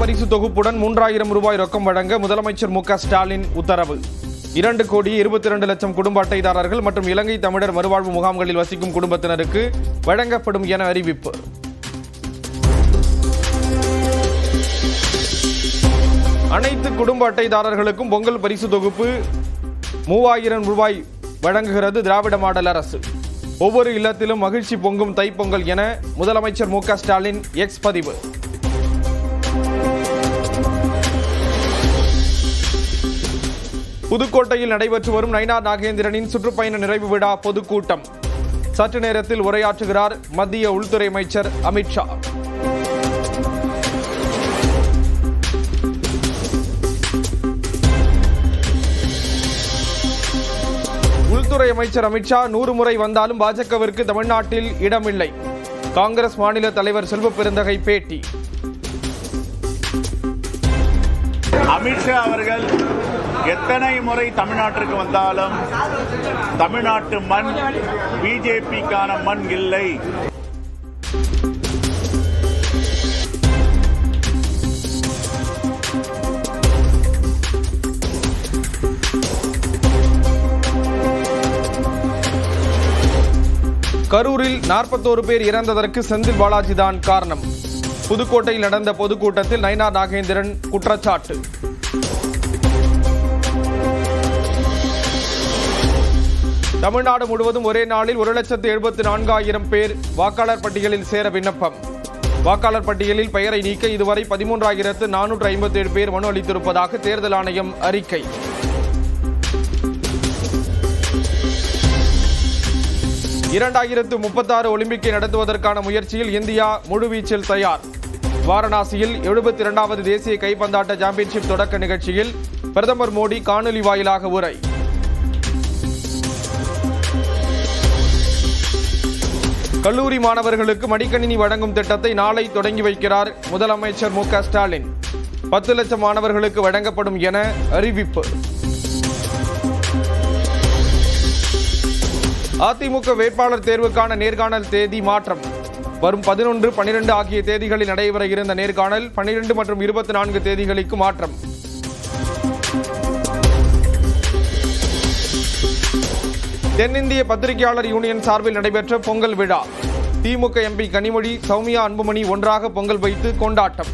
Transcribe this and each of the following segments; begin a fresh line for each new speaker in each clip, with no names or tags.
பரிசு தொகுப்புடன் 3000 ரூபாய் ரொக்கம் வழங்க முதலமைச்சர் மு க ஸ்டாலின் உத்தரவு. 2,22,00,000 குடும்ப அட்டைதாரர்கள் மற்றும் இலங்கை தமிழர் மறுவாழ்வு முகாம்களில் வசிக்கும் குடும்பத்தினருக்கு வழங்கப்படும் என அறிவிப்பு. அனைத்து குடும்ப அட்டைதாரர்களுக்கும் பொங்கல் பரிசு தொகுப்பு 3000 ரூபாய் வழங்குகிறது திராவிட மாடல் அரசு. ஒவ்வொரு இல்லத்திலும் மகிழ்ச்சி பொங்கும் தைப்பொங்கல் என முதலமைச்சர் மு க ஸ்டாலின் எக்ஸ் பதிவு. புதுக்கோட்டையில் நடைபெற்று வரும் நயினார் நாகேந்திரனின் சுற்றுப்பயண நிறைவு விழா பொதுக்கூட்டம். சற்று நேரத்தில் உரையாற்றுகிறார் மத்திய உள்துறை அமைச்சர் அமித்ஷா. உள்துறை அமைச்சர் அமித்ஷா 100 முறை வந்தாலும் பாஜகவிற்கு தமிழ்நாட்டில் இடமில்லை. காங்கிரஸ் மாநில தலைவர் செல்வ பெருந்தகை பேட்டி.
அமித்ஷா அவர்கள் எத்தனை முறை தமிழ்நாட்டிற்கு வந்தாலும் தமிழ்நாட்டு மண் பிஜேபிக்கான மண் இல்லை.
கரூரில் 41 பேர் இறந்ததற்கு செந்தில் பாலாஜி தான் காரணம். புதுக்கோட்டையில் நடந்த பொதுக்கூட்டத்தில் நயினார் நாகேந்திரன் குற்றச்சாட்டு. தமிழ்நாடு முழுவதும் ஒரே நாளில் 1,74,000 பேர் வாக்காளர் பட்டியலில் சேர விண்ணப்பம். வாக்காளர் பட்டியலில் பெயரை நீக்க இதுவரை 13,457 பேர் மனு அளித்திருப்பதாக தேர்தல் ஆணையம் அறிக்கை. (2036) ஒலிம்பிக்கை நடத்துவதற்கான முயற்சியில் இந்தியா முழுவீச்சில் தயார். வாரணாசியில் 72வது தேசிய கைப்பந்தாட்ட சாம்பியன்ஷிப் தொடக்க நிகழ்ச்சியில் பிரதமர் மோடி காணொலி வாயிலாக உரை. கல்லூரி மாணவர்களுக்கு மடிக்கணினி வழங்கும் திட்டத்தை நாளை தொடங்கி வைக்கிறார் முதலமைச்சர் மு க ஸ்டாலின். 10 லட்சம் மாணவர்களுக்கு வழங்கப்படும் என அறிவிப்பு. அதிமுக வேட்பாளர் தேர்வுக்கான நேர்காணல் தேதி மாற்றம். வரும் 11, 12 ஆகிய தேதிகளில் நடைபெற இருந்த நேர்காணல் 12 மற்றும் 24 தேதிகளுக்கு மாற்றம். தென்னிந்திய பத்திரிகையாளர் யூனியன் சார்பில் நடைபெற்ற பொங்கல் விழா. திமுக எம்பி கனிமொழி, சௌமியா அன்புமணி ஒன்றாக பொங்கல் வைத்து கொண்டாட்டம்.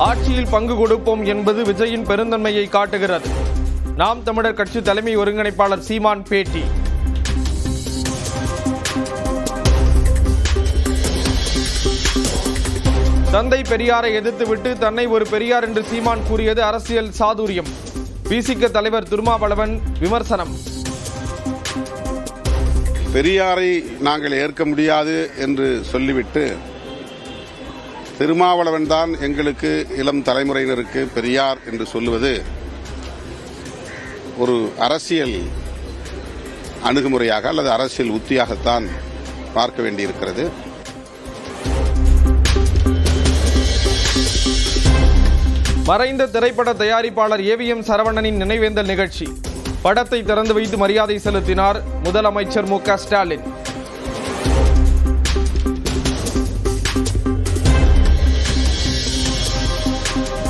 ஆட்சியில் பங்கு கொடுப்போம் என்பது விஜயின் பெருந்தன்மையை காட்டுகிறது. நாம் தமிழர் கட்சி தலைமை ஒருங்கிணைப்பாளர் சீமான் பேட்டி. தந்தை பெரியாரை எதிர்த்துவிட்டு தன்னை ஒரு பெரியார் என்று சீமான் கூறியது அரசியல் சாதுரியம். விசிக தலைவர் திருமாவளவன் விமர்சனம்.
பெரியாரை நாங்கள் ஏற்க முடியாது என்று சொல்லிவிட்டு திருமாவளவன் தான் எங்களுக்கு இளம் தலைமுறையினருக்கு பெரியார் என்று சொல்லுவது ஒரு அரசியல் அணுகுமுறையாக அல்லது அரசியல் உத்தியாகத்தான் பார்க்க வேண்டியிருக்கிறது.
மறைந்த திரைப்பட தயாரிப்பாளர் ஏவிஎம் சரவணனின் நினைவேந்தல் நிகழ்ச்சி. படத்தை திறந்து வைத்து மரியாதை செலுத்தினார் முதலமைச்சர் மு க ஸ்டாலின்.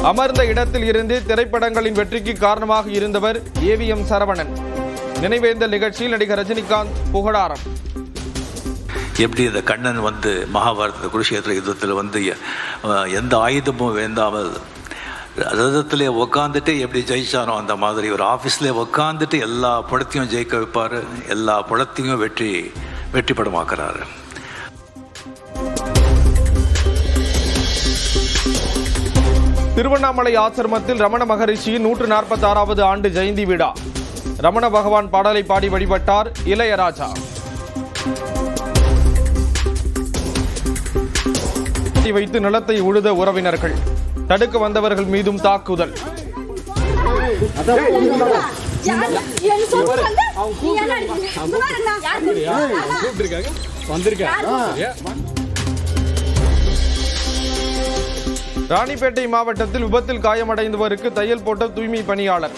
அமர்ந்த இடத்தில் இருந்து திரைப்படங்களின் வெற்றிக்கு காரணமாக இருந்தவர் ஏவிஎம் சரவணன். நினைவேந்தல் நிகழ்ச்சியில் நடிகர் ரஜினிகாந்த் புகழாரம்.
எப்படி இந்த கண்ணன் மகாபாரத குருஷேத்திர யுத்தத்தில் எந்த ஆயுதமும் வேண்டாமல் ரதத்திலே உக்காந்துட்டு எப்படி ஜெயிச்சானோ அந்த மாதிரி ஒரு ஆஃபீஸ்லேயே உக்காந்துட்டு எல்லா படத்தையும் ஜெயிக்க வைப்பார், எல்லா படத்தையும் வெற்றி படமாக்குறாரு.
திருவண்ணாமலை ஆசிரமத்தில் ரமண மகரிஷியின் 146வது ஆண்டு ஜெயந்தி விழா. ரமண பகவான் பாடலை பாடி வழிபட்டார் இளையராஜா. வைத்து நிலத்தை உழுத உறவினர்கள். தடுக்க வந்தவர்கள் மீதும் தாக்குதல். ராணிப்பேட்டை மாவட்டத்தில் விபத்தில் காயமடைந்தவருக்கு தையல் போட்ட தூய்மை பணியாளர்.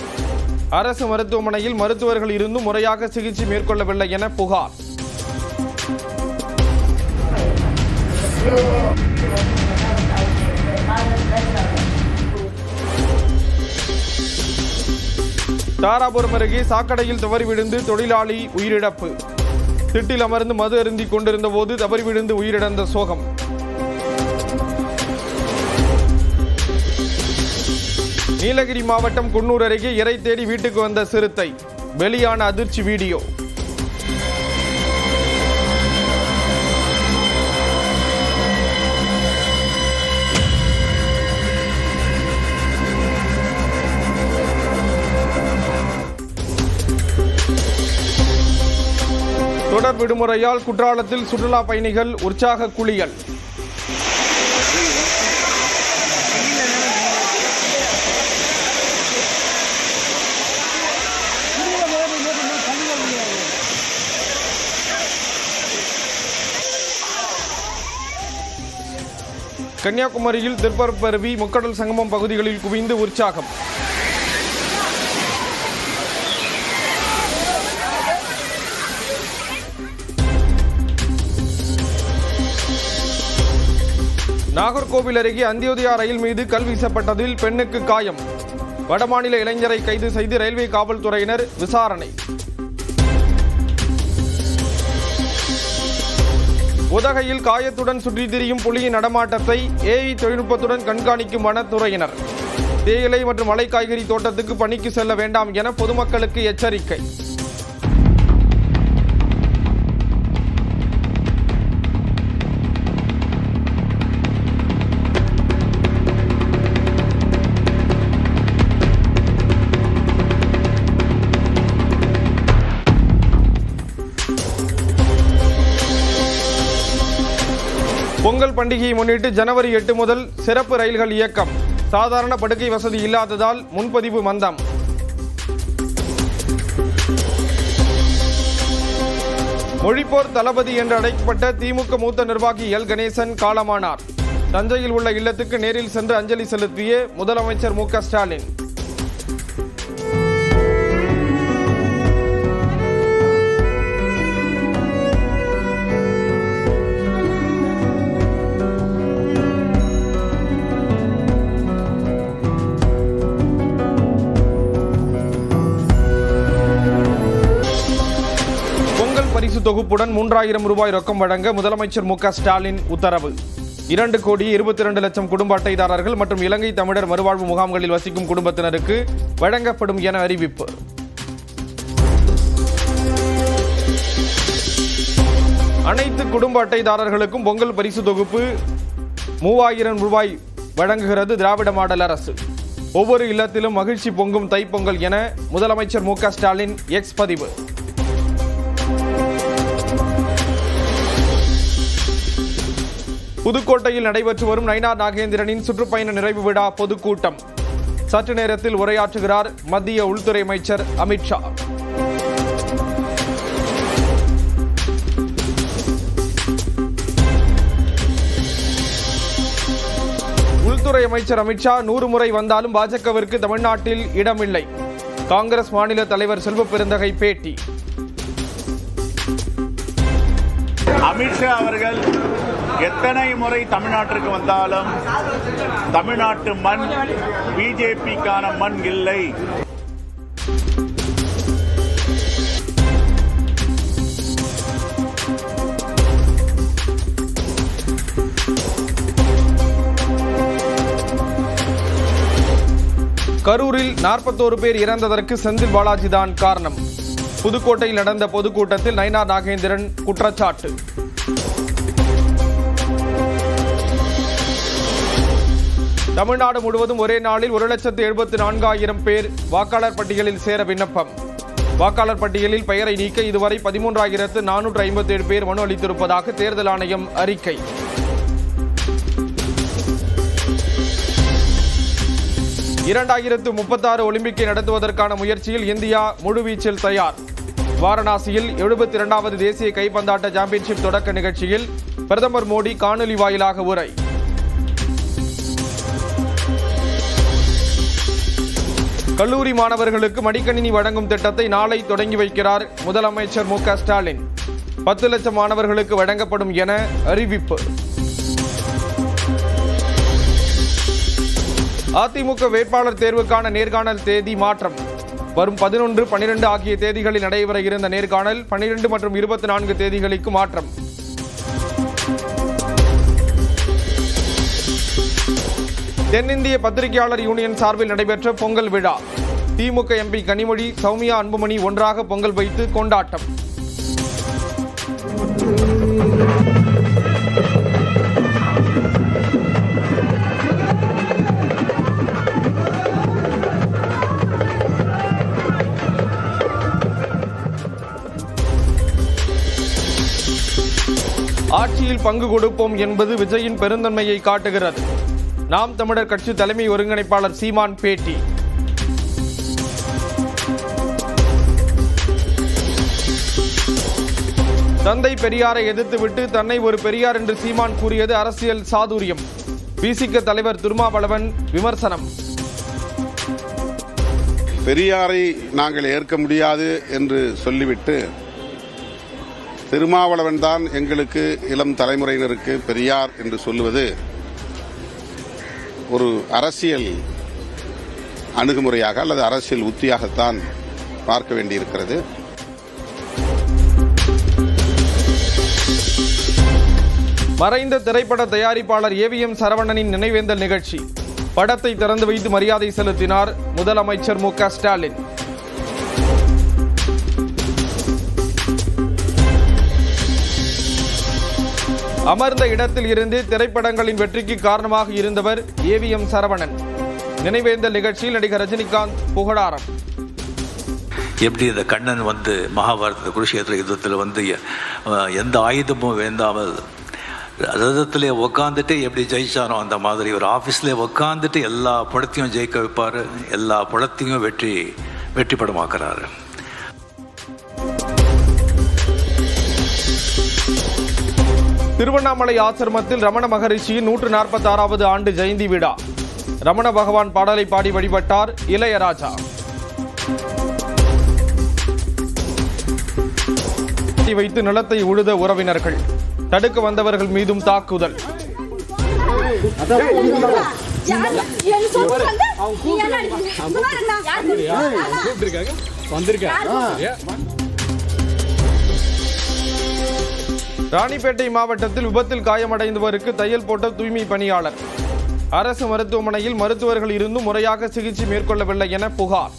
அரசு மருத்துவமனையில் மருத்துவர்கள் இருந்தும் முறையாக சிகிச்சை மேற்கொள்ளவில்லை என புகார். தாராபுரம் அருகே சாக்கடையில் தவறி விழுந்து தொழிலாளி உயிரிழப்பு. திட்டில் அமர்ந்து மது அருந்திக் கொண்டிருந்த போது தவறி விழுந்து உயிரிழந்த சோகம். நீலகிரி மாவட்டம் குன்னூர் அருகே இரை தேடி வீட்டுக்கு வந்த சிறுத்தை. வெளியான அதிர்ச்சி வீடியோ. தொடர் விடுமுறையால் குற்றாலத்தில் சுற்றுலா பயணிகள் உற்சாக குளியல். கன்னியாகுமரியில் திருப்பரப்பருவி முக்கடல் சங்கமம் பகுதிகளில் குவிந்து உற்சாகம். நாகர்கோவில் அருகே அந்தியோதயா ரயில் மீது கல் வீசப்பட்டதில் பெண்ணுக்கு காயம். வடமாநில இளைஞரை கைது செய்து ரயில்வே காவல்துறையினர் விசாரணை. உதகையில் காயத்துடன் சுற்றி திரியும் புலியின் நடமாட்டத்தை AI தொழில்நுட்பத்துடன் கண்காணிக்கும் வனத்துறையினர். தேயிலை மற்றும் மலை காய்கறி தோட்டத்துக்கு பணிக்கு செல்ல வேண்டாம் என பொதுமக்களுக்கு எச்சரிக்கை. பொங்கல் பண்டிகையை முன்னிட்டு ஜனவரி 8 முதல் சிறப்பு ரயில்கள் இயக்கம். சாதாரண படுக்கை வசதி இல்லாததால் முன்பதிவு மந்தம். மொழிப்போர் தளபதி என்று அழைக்கப்பட்ட திமுக மூத்த நிர்வாகி எல் கணேசன் காலமானார். தஞ்சையில் உள்ள இல்லத்துக்கு நேரில் சென்று அஞ்சலி செலுத்திய முதலமைச்சர் மு க ஸ்டாலின். பரிசு தொகுப்புடன் 3000 ரூபாய் ரொக்கம் வழங்க முதலமைச்சர் மு க ஸ்டாலின் உத்தரவு. 2,22,00,000 குடும்ப அட்டைதாரர்கள் மற்றும் இலங்கை தமிழர் மறுவாழ்வு முகாம்களில் வசிக்கும் குடும்பத்தினருக்கு வழங்கப்படும் என அறிவிப்பு. அனைத்து குடும்ப அட்டைதாரர்களுக்கும் பொங்கல் பரிசு தொகுப்பு 3000 ரூபாய் வழங்குகிறது திராவிட மாடல் அரசு. ஒவ்வொரு இல்லத்திலும் மகிழ்ச்சி பொங்கும் தைப்பொங்கல் என முதலமைச்சர் மு க ஸ்டாலின் எக்ஸ் பதிவு. புதுக்கோட்டையில் நடைபெற்று வரும் நயினார் நாகேந்திரனின் சுற்றுப்பயண நிறைவு விழா பொதுக்கூட்டம். சற்று நேரத்தில் உரையாற்றுகிறார் மத்திய உள்துறை அமைச்சர் அமித்ஷா. உள்துறை அமைச்சர் அமித்ஷா 100 முறை வந்தாலும் பாஜகவிற்கு தமிழ்நாட்டில் இடமில்லை. காங்கிரஸ் மாநில தலைவர் செல்வ பெருந்தகை பேட்டி.
அமித்ஷா அவர்கள் எத்தனை முறை தமிழ்நாட்டிற்கு வந்தாலும் தமிழ்நாட்டு மண் பிஜேபிக்கான மண் இல்லை.
கரூரில் 41 பேர் இறந்ததற்கு செந்தில் பாலாஜி தான் காரணம். புதுக்கோட்டையில் நடந்த பொதுக்கூட்டத்தில் நயினார் நாகேந்திரன் குற்றச்சாட்டு. தமிழ்நாடு முழுவதும் ஒரே நாளில் 1,74,000 பேர் வாக்காளர் பட்டியலில் சேர விண்ணப்பம். வாக்காளர் பட்டியலில் பெயரை நீக்க இதுவரை 13,457 பேர் மனு அளித்திருப்பதாக தேர்தல் ஆணையம் அறிக்கை. (2036) ஒலிம்பிக்கை நடத்துவதற்கான முயற்சியில் இந்தியா முழுவீச்சில் தயார். வாரணாசியில் 72வது தேசிய கைப்பந்தாட்ட சாம்பியன்ஷிப் தொடக்க நிகழ்ச்சியில் பிரதமர் மோடி காணொலி வாயிலாக உரை. கல்லூரி மாணவர்களுக்கு மடிக்கணினி வழங்கும் திட்டத்தை நாளை தொடங்கி வைக்கிறார் முதலமைச்சர் மு.க. ஸ்டாலின். 10 லட்சம் மாணவர்களுக்கு வழங்கப்படும் என அறிவிப்பு. அதிமுக வேட்பாளர் தேர்வுக்கான நேர்காணல் தேதி மாற்றம். வரும் 11, 12 ஆகிய தேதிகளில் நடைபெற இருந்த நேர்காணல் 12 மற்றும் 24 தேதிகளுக்கு மாற்றம். தென்னிந்திய பத்திரிகையாளர் யூனியன் சார்பில் நடைபெற்ற பொங்கல் விழா. திமுக எம்பி கனிமொழி, சௌமியா அன்புமணி ஒன்றாக பொங்கல் வைத்து கொண்டாட்டம். ஆட்சியில் பங்கு கொடுப்போம் என்பது விஜயின் பெருந்தன்மையை காட்டுகிறது. நாம் தமிழர் கட்சி தலைமை ஒருங்கிணைப்பாளர் சீமான் பேட்டி. தந்தை பெரியாரை எதிர்த்துவிட்டு தன்னை ஒரு பெரியார் என்று சீமான் கூறியது அரசியல் சாதுரியம். விசிக தலைவர் திருமாவளவன் விமர்சனம்.
பெரியாரை நாங்கள் ஏற்க முடியாது என்று சொல்லிவிட்டு திருமாவளவன் தான் எங்களுக்கு இளம் தலைமுறையினருக்கு பெரியார் என்று சொல்லுவது ஒரு அரசியல் அணுகுமுறையாக அல்லது அரசியல் உத்தியாகத்தான் பார்க்க வேண்டியிருக்கிறது.
மறைந்த திரைப்பட தயாரிப்பாளர் ஏவிஎம் சரவணனின் நினைவேந்தல் நிகழ்ச்சி. படத்தை திறந்து வைத்து மரியாதை செலுத்தினார் முதலமைச்சர் மு.க. ஸ்டாலின். அமர்ந்த இடத்தில் இருந்து திரைப்படங்களின் வெற்றிக்கு காரணமாக இருந்தவர் ஏவிஎம் சரவணன். நினைவேந்தல் நிகழ்ச்சியில் நடிகர் ரஜினிகாந்த் புகழாரம்.
எப்படி இந்த கண்ணன் வந்து மகாபாரத குருஷேத்திர யுத்தத்தில் வந்து எந்த ஆயுதமும் வேண்டாமல் ரதத்திலே உக்காந்துட்டு எப்படி ஜெயிச்சானோ அந்த மாதிரி ஒரு ஆஃபீஸ்லேயே உக்காந்துட்டு எல்லா படத்தையும் ஜெயிக்க வைப்பார், எல்லா படத்தையும் வெற்றி படமாக்குறாரு.
திருவண்ணாமலை ஆசிரமத்தில் ரமண மகரிஷியின் 146வது ஆண்டு ஜெயந்தி விழா. ரமண பகவான் பாடலை பாடி வழிபட்டார் இளையராஜா. வைத்து நிலத்தை உழுத உறவினர்கள். தடுக்க வந்தவர்கள் மீதும் தாக்குதல். ராணிப்பேட்டை மாவட்டத்தில் விபத்தில் காயமடைந்தவருக்கு தையல் போட்ட தூய்மை பணியாளர். அரசு மருத்துவமனையில் மருத்துவர்கள் இருந்தும் முறையாக சிகிச்சை மேற்கொள்ளவில்லை என புகார்.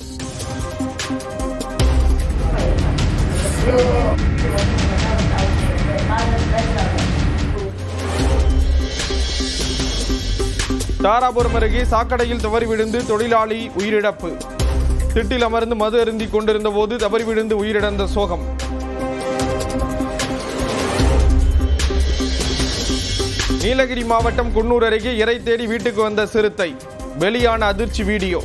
தாராபுரம் அருகே சாக்கடையில் தவறி விழுந்து தொழிலாளி உயிரிழப்பு. திட்டில் அமர்ந்து மது அருந்திக் கொண்டிருந்த போது தவறி விழுந்து உயிரிழந்த சோகம். நீலகிரி மாவட்டம் குன்னூர் அருகே இறை தேடி வீட்டுக்கு வந்த சிறுத்தை. வெளியான அதிர்ச்சி வீடியோ.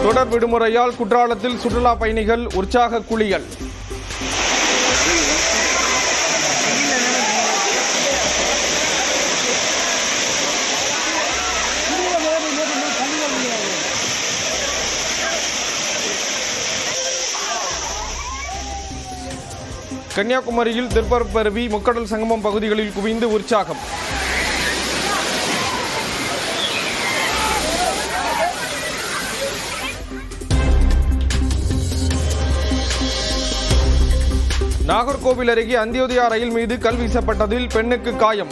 தொடர் விடுமுறையால் குற்றாலத்தில் சுற்றுலா பயணிகள் உற்சாக குளியல். கன்னியாகுமரியில் திருப்பரப்பருவி முக்கடல் சங்கமம் பகுதிகளில் குவிந்து உற்சாகம். நாகர்கோவில் அருகே அந்தியோதயா ரயில் மீது கல் வீசப்பட்டதில் பெண்ணுக்கு காயம்.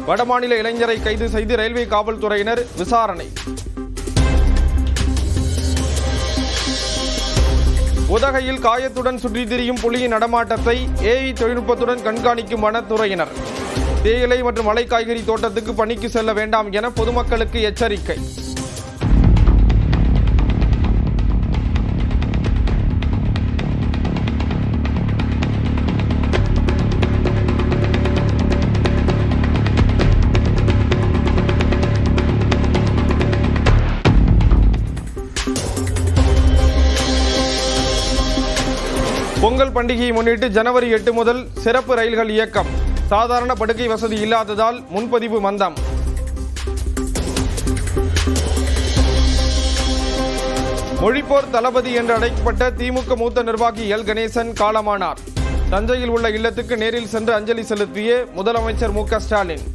வடமாநில இளைஞரை கைது செய்து ரயில்வே காவல்துறையினர் விசாரணை. உதகையில் காயத்துடன் சுற்றி திரியும் புலியின் நடமாட்டத்தை ஏஐ தொழில்நுட்பத்துடன் கண்காணிக்கும் வனத்துறையினர். தேயிலை மற்றும் மலை காய்கறி தோட்டத்துக்கு பணிக்கு செல்ல வேண்டாம் என பொதுமக்களுக்கு எச்சரிக்கை. பொங்கல் பண்டிகையை முன்னிட்டு ஜனவரி 8 முதல் சிறப்பு ரயில்கள் இயக்கம். சாதாரண படுக்கை வசதி இல்லாததால் முன்பதிவு மந்தம். மொழிப்போர் தளபதி என்று அழைக்கப்பட்ட திமுக மூத்த நிர்வாகி எல் கணேசன் காலமானார். தஞ்சையில் உள்ள இல்லத்துக்கு நேரில் சென்று அஞ்சலி செலுத்திய முதலமைச்சர் மு.க. ஸ்டாலின்.